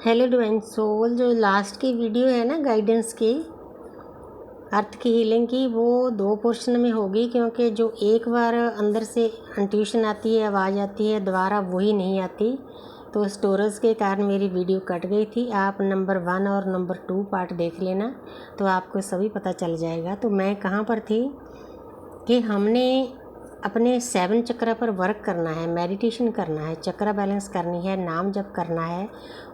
Hello divine soul, जो last की video है ना गाइडेंस की, अर्थ की हीलिंग की, वो 2 पोर्शन में होगी क्योंकि जो एक बार अंदर से इंट्यूशन आती है, आवाज़ आती है, दोबारा वही नहीं आती। तो स्टोरेज के कारण मेरी वीडियो कट गई थी। आप नंबर 1 और नंबर 2 पार्ट देख लेना तो आपको सभी पता चल जाएगा। तो मैं कहाँ पर थी कि हमने अपने 7 चक्र पर वर्क करना है, मेडिटेशन करना है, चक्र बैलेंस करनी है, नाम जप करना है।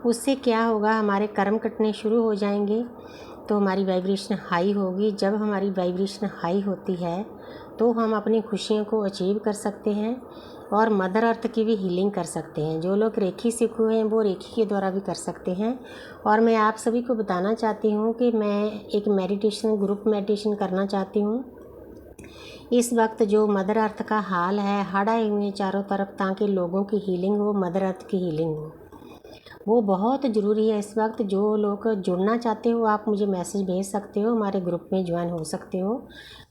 उससे क्या होगा, हमारे कर्म कटने शुरू हो जाएंगे तो हमारी वाइब्रेशन हाई होगी। जब हमारी वाइब्रेशन हाई होती है तो हम अपनी खुशियों को अचीव कर सकते हैं और मदर अर्थ की भी हीलिंग कर सकते हैं। जो लोग रेखी सीखे हुए हैं वो रेखी के द्वारा भी कर सकते हैं। और मैं आप सभी को बताना चाहती हूँ कि मैं एक मेडिटेशन, ग्रुप मेडिटेशन करना चाहती हूँ। इस वक्त जो मदर अर्थ का हाल है, हड़ आए हुए हैं चारों तरफ, ताकि लोगों की हीलिंग हो, मदर अर्थ की हीलिंग हो, वो बहुत ज़रूरी है इस वक्त। जो लोग जुड़ना चाहते हो आप मुझे मैसेज भेज सकते हो, हमारे ग्रुप में ज्वाइन हो सकते हो।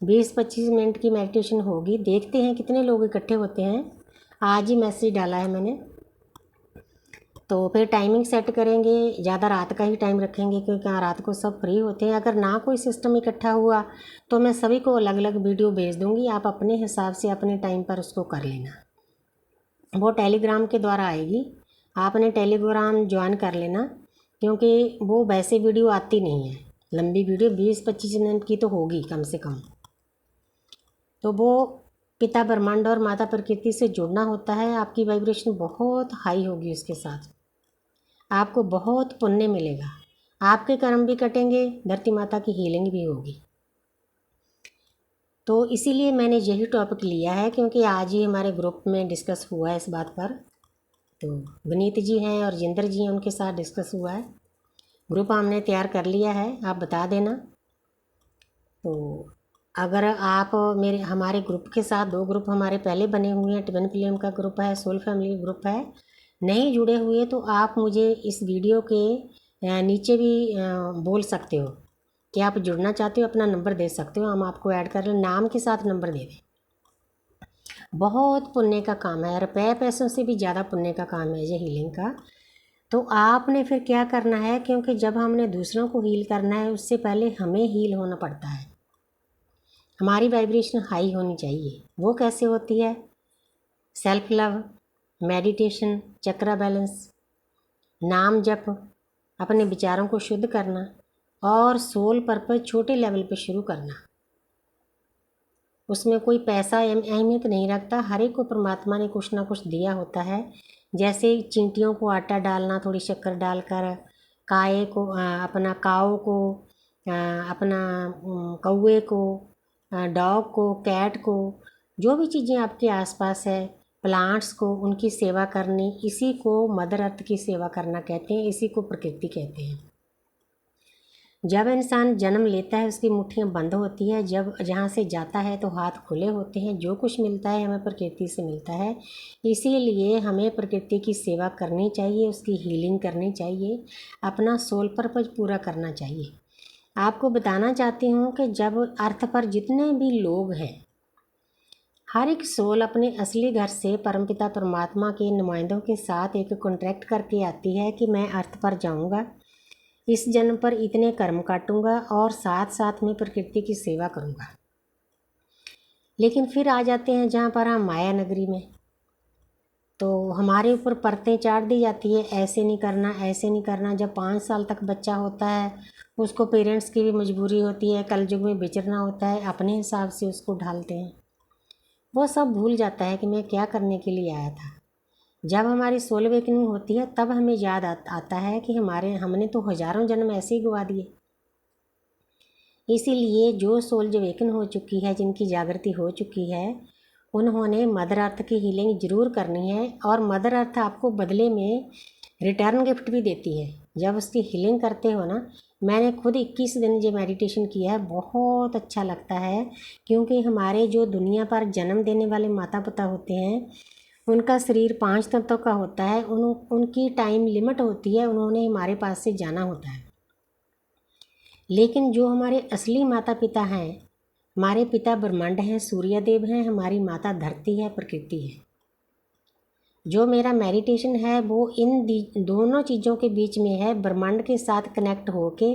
20-25 मिनट की मेडिटेशन होगी, देखते हैं कितने लोग इकट्ठे होते हैं। आज ही मैसेज डाला है मैंने, तो फिर टाइमिंग सेट करेंगे। ज़्यादा रात का ही टाइम रखेंगे क्योंकि रात को सब फ्री होते हैं। अगर ना कोई सिस्टम इकट्ठा हुआ तो मैं सभी को अलग अलग वीडियो भेज दूँगी, आप अपने हिसाब से अपने टाइम पर उसको कर लेना। वो टेलीग्राम के द्वारा आएगी, आपने टेलीग्राम ज्वाइन कर लेना क्योंकि वो वैसे वीडियो आती नहीं है। लंबी वीडियो 20-25 मिनट की तो होगी कम से कम। तो वो पिता ब्रह्मांड और माता प्रकृति से जुड़ना होता है। आपकी वाइब्रेशन बहुत हाई होगी, उसके साथ आपको बहुत पुण्य मिलेगा, आपके कर्म भी कटेंगे, धरती माता की हीलिंग भी होगी। तो इसीलिए मैंने यही टॉपिक लिया है क्योंकि आज ही हमारे ग्रुप में डिस्कस हुआ है इस बात पर। तो विनीत जी हैं और जिंदर जी हैं, उनके साथ डिस्कस हुआ है। ग्रुप हमने तैयार कर लिया है, आप बता देना। तो अगर आप हमारे ग्रुप के साथ, 2 ग्रुप हमारे पहले बने हुए हैं, ट्विन फ्लेम का ग्रुप है, सोल फैमिली ग्रुप है, नहीं जुड़े हुए तो आप मुझे इस वीडियो के नीचे भी बोल सकते हो कि आप जुड़ना चाहते हो, अपना नंबर दे सकते हो, हम आपको ऐड कर लें, नाम के साथ नंबर दे दें। बहुत पुण्य का काम है, रुपये पैसों से भी ज़्यादा पुण्य का काम है ये हीलिंग का। तो आपने फिर क्या करना है, क्योंकि जब हमने दूसरों को हील करना है उससे पहले हमें हील होना पड़ता है। हमारी वाइब्रेशन हाई होनी चाहिए। वो कैसे होती है? सेल्फ लव, मेडिटेशन, चक्र बैलेंस, नाम जप, अपने विचारों को शुद्ध करना और सोल पर्पस छोटे लेवल पे शुरू करना। उसमें कोई पैसा अहमियत नहीं रखता, हर एक को परमात्मा ने कुछ ना कुछ दिया होता है। जैसे चींटियों को आटा डालना, थोड़ी शक्कर डालकर, काए को अपना काऊ को, अपना कौवे को, डॉग को, कैट को, जो भी चीज़ें आपके आसपास है, प्लांट्स को, उनकी सेवा करनी, इसी को मदर अर्थ की सेवा करना कहते हैं, इसी को प्रकृति कहते हैं। जब इंसान जन्म लेता है उसकी मुट्ठियाँ बंद होती है, जब जहाँ से जाता है तो हाथ खुले होते हैं। जो कुछ मिलता है हमें प्रकृति से मिलता है, इसीलिए हमें प्रकृति की सेवा करनी चाहिए, उसकी हीलिंग करनी चाहिए, अपना सोल पर्पज पूरा करना चाहिए। आपको बताना चाहती हूँ कि जब अर्थ पर जितने भी लोग हैं, हर एक सोल अपने असली घर से परमपिता परमात्मा के नुमाइंदों के साथ एक कॉन्ट्रैक्ट करके आती है कि मैं अर्थ पर जाऊँगा, इस जन्म पर इतने कर्म काटूंगा और साथ साथ में प्रकृति की सेवा करूंगा। लेकिन फिर आ जाते हैं जहाँ पर हम माया नगरी में, तो हमारे ऊपर परतें चाढ़ दी जाती है, ऐसे नहीं करना, ऐसे नहीं करना। जब 5 साल तक बच्चा होता है उसको पेरेंट्स की भी मजबूरी होती है, कलयुग में विचरना होता है, अपने हिसाब से उसको ढालते हैं। वो सब भूल जाता है कि मैं क्या करने के लिए आया था। जब हमारी सोल अवेकनिंग होती है तब हमें याद आता है कि हमने तो हज़ारों जन्म ऐसे ही गवा दिए। इसीलिए जो सोल जो अवेकन हो चुकी है, जिनकी जागृति हो चुकी है, उन्होंने मदर अर्थ की हीलिंग ज़रूर करनी है। और मदर अर्थ आपको बदले में रिटर्न गिफ्ट भी देती है जब उसकी हीलिंग करते हो ना। मैंने खुद 21 दिन ये मेडिटेशन किया है, बहुत अच्छा लगता है क्योंकि हमारे जो दुनिया पर जन्म देने वाले माता पिता होते हैं उनका शरीर 5 तत्वों का होता है, उनकी टाइम लिमिट होती है, उन्होंने हमारे पास से जाना होता है। लेकिन जो हमारे असली माता पिता हैं, हमारे पिता ब्रह्मांड हैं, सूर्यदेव हैं, हमारी माता धरती है, प्रकृति है। जो मेरा मेडिटेशन है वो इन दोनों चीज़ों के बीच में है। ब्रह्मांड के साथ कनेक्ट होके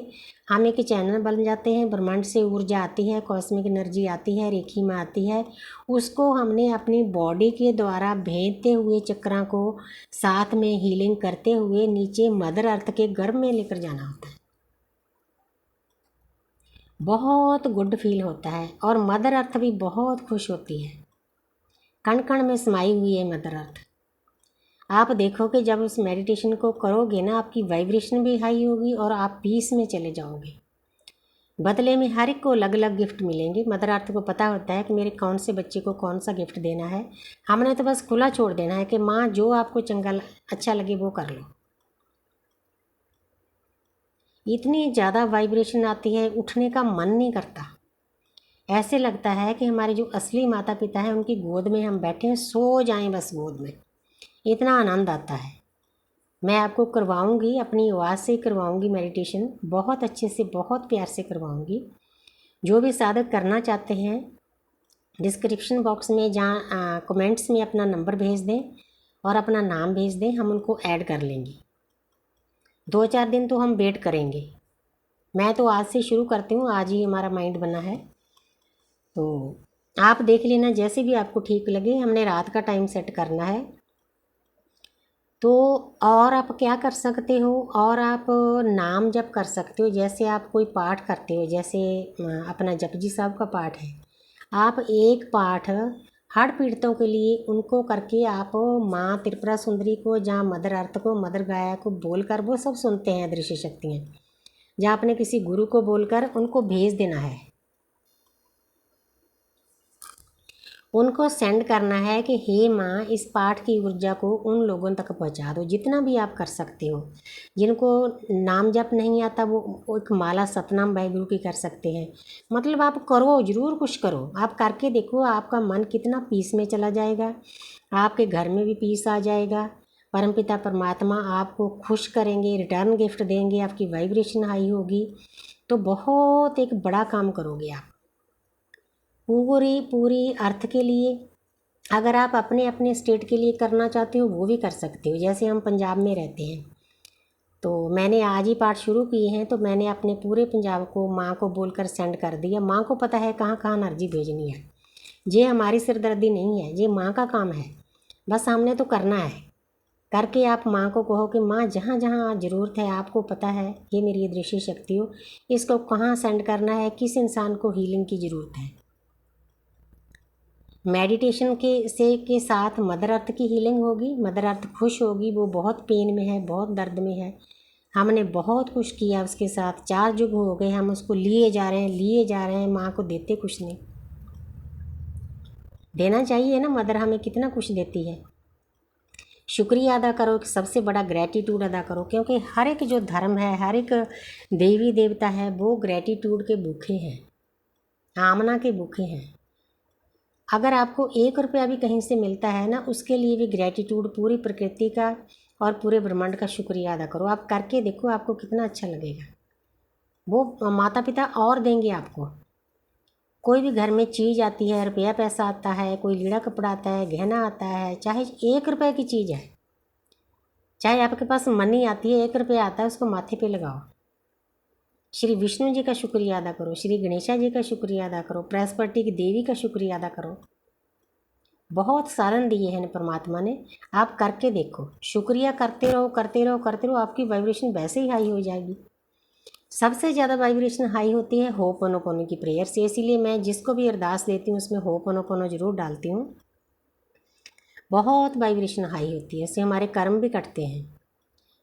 हम एक चैनल बन जाते हैं। ब्रह्मांड से ऊर्जा आती है, कॉस्मिक एनर्जी आती है, रेखी में आती है। उसको हमने अपनी बॉडी के द्वारा भेजते हुए चक्रा को साथ में हीलिंग करते हुए नीचे मदर अर्थ के गर्भ में लेकर जाना होता है। बहुत गुड फील होता है और मदर अर्थ भी बहुत खुश होती है। कण कण में समाई हुई है मदर अर्थ। आप देखोगे जब उस मेडिटेशन को करोगे ना, आपकी वाइब्रेशन भी हाई होगी और आप पीस में चले जाओगे। बदले में हर एक को अलग अलग गिफ्ट मिलेंगे। मदर अर्थ को पता होता है कि मेरे कौन से बच्चे को कौन सा गिफ्ट देना है। हमने तो बस खुला छोड़ देना है कि माँ जो आपको अच्छा लगे वो कर लो। इतनी ज़्यादा वाइब्रेशन आती है, उठने का मन नहीं करता। ऐसे लगता है कि हमारे जो असली माता पिता हैं उनकी गोद में हम बैठे हैं, सो जाएं बस गोद में। इतना आनंद आता है। मैं आपको करवाऊंगी, अपनी आवाज़ से करवाऊंगी मेडिटेशन, बहुत अच्छे से, बहुत प्यार से करवाऊंगी। जो भी साधक करना चाहते हैं डिस्क्रिप्शन बॉक्स में जहाँ कमेंट्स में अपना नंबर भेज दें और अपना नाम भेज दें, हम उनको ऐड कर लेंगे। 2-4 दिन तो हम वेट करेंगे। मैं तो आज से शुरू करती हूँ, आज ही हमारा माइंड बना है। तो आप देख लेना जैसे भी आपको ठीक लगे। हमने रात का टाइम सेट करना है। तो और आप क्या कर सकते हो, और आप नाम जप कर सकते हो। जैसे आप कोई पाठ करते हो, जैसे अपना जपजी साहब का पाठ है, आप एक पाठ हड़ पीड़ितों के लिए उनको करके आप माँ त्रिपुरा सुंदरी को, जहाँ मदर अर्थ को, मदर गाया को बोलकर, वो सब सुनते हैं दृश्य शक्तियाँ, जहाँ अपने किसी गुरु को बोलकर उनको भेज देना है। उनको सेंड करना है कि हे माँ, इस पाठ की ऊर्जा को उन लोगों तक पहुँचा दो। जितना भी आप कर सकते हो। जिनको नाम जप नहीं आता वो एक माला सतनाम वाहिगुरु की कर सकते हैं। मतलब आप करो, ज़रूर कुछ करो। आप करके देखो, आपका मन कितना पीस में चला जाएगा। आपके घर में भी पीस आ जाएगा। परमपिता परमात्मा आपको खुश करेंगे, रिटर्न गिफ्ट देंगे, आपकी वाइब्रेशन हाई होगी। तो बहुत एक बड़ा काम करोगे आप पूरी अर्थ के लिए। अगर आप अपने अपने स्टेट के लिए करना चाहते हो वो भी कर सकते हो। जैसे हम पंजाब में रहते हैं, तो मैंने आज ही पाठ शुरू किए हैं, तो मैंने अपने पूरे पंजाब को माँ को बोलकर सेंड कर दिया। माँ को पता है कहाँ कहाँ एनर्जी भेजनी है। ये हमारी सिरदर्दी नहीं है, ये माँ का काम है। बस हमने तो करना है। करके आप माँ को कहो कि माँ, जहाँ जहाँ ज़रूरत है आपको पता है, ये मेरी दृश्य शक्ति हो, इसको कहाँ सेंड करना है, किस इंसान को हीलिंग की ज़रूरत है। मेडिटेशन के साथ मदर अर्थ की हीलिंग होगी। मदर अर्थ खुश होगी। वो बहुत पेन में है, बहुत दर्द में है। हमने बहुत कुछ किया उसके साथ, 4 युग हो गए हम उसको लिए जा रहे हैं। माँ को देते कुछ नहीं। देना चाहिए ना, मदर हमें कितना कुछ देती है। शुक्रिया अदा करो, सबसे बड़ा ग्रैटिट्यूड अदा करो। क्योंकि हर एक जो धर्म है, हर एक देवी देवता है, वो ग्रैटिट्यूड के भूखे हैं, आमना के भूखे हैं। अगर आपको 1 रुपया भी कहीं से मिलता है ना, उसके लिए भी ग्रैटिट्यूड पूरी प्रकृति का और पूरे ब्रह्मांड का शुक्रिया अदा करो। आप करके देखो, आपको कितना अच्छा लगेगा। वो माता पिता और देंगे आपको। कोई भी घर में चीज़ आती है, रुपया पैसा आता है, कोई लीड़ा कपड़ा आता है, गहना आता है, चाहे 1 रुपये की चीज़ है, चाहे आपके पास मनी आती है, 1 रुपया आता है, उसको माथे पे लगाओ। श्री विष्णु जी का शुक्रिया अदा करो, श्री गणेशा जी का शुक्रिया अदा करो, बृहस्पति की देवी का शुक्रिया अदा करो। बहुत साधन दिए हैं परमात्मा ने। आप करके देखो, शुक्रिया करते रहो, करते रहो, करते रहो। आपकी वाइब्रेशन वैसे ही हाई हो जाएगी। सबसे ज़्यादा वाइब्रेशन हाई होती है होपोनोपोनो की प्रेयर से। इसीलिए मैं जिसको भी अरदास देती हूँ उसमें होपोनोपोनो ज़रूर डालती हूँ। बहुत वाइब्रेशन हाई होती है, इससे हमारे कर्म भी कटते हैं।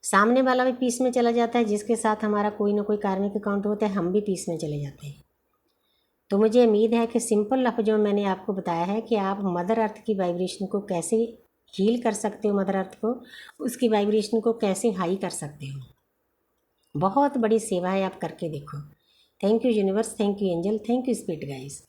सामने वाला भी पीस में चला जाता है। जिसके साथ हमारा कोई ना कोई कार्मिक अकाउंट होता है, हम भी पीस में चले जाते हैं। तो मुझे उम्मीद है कि सिंपल लफ्ज़ों में मैंने आपको बताया है कि आप मदर अर्थ की वाइब्रेशन को कैसे हील कर सकते हो, मदर अर्थ को, उसकी वाइब्रेशन को कैसे हाई कर सकते हो। बहुत बड़ी सेवा है, आप करके देखो। Thank you universe, thank you angel, thank you spirit guys.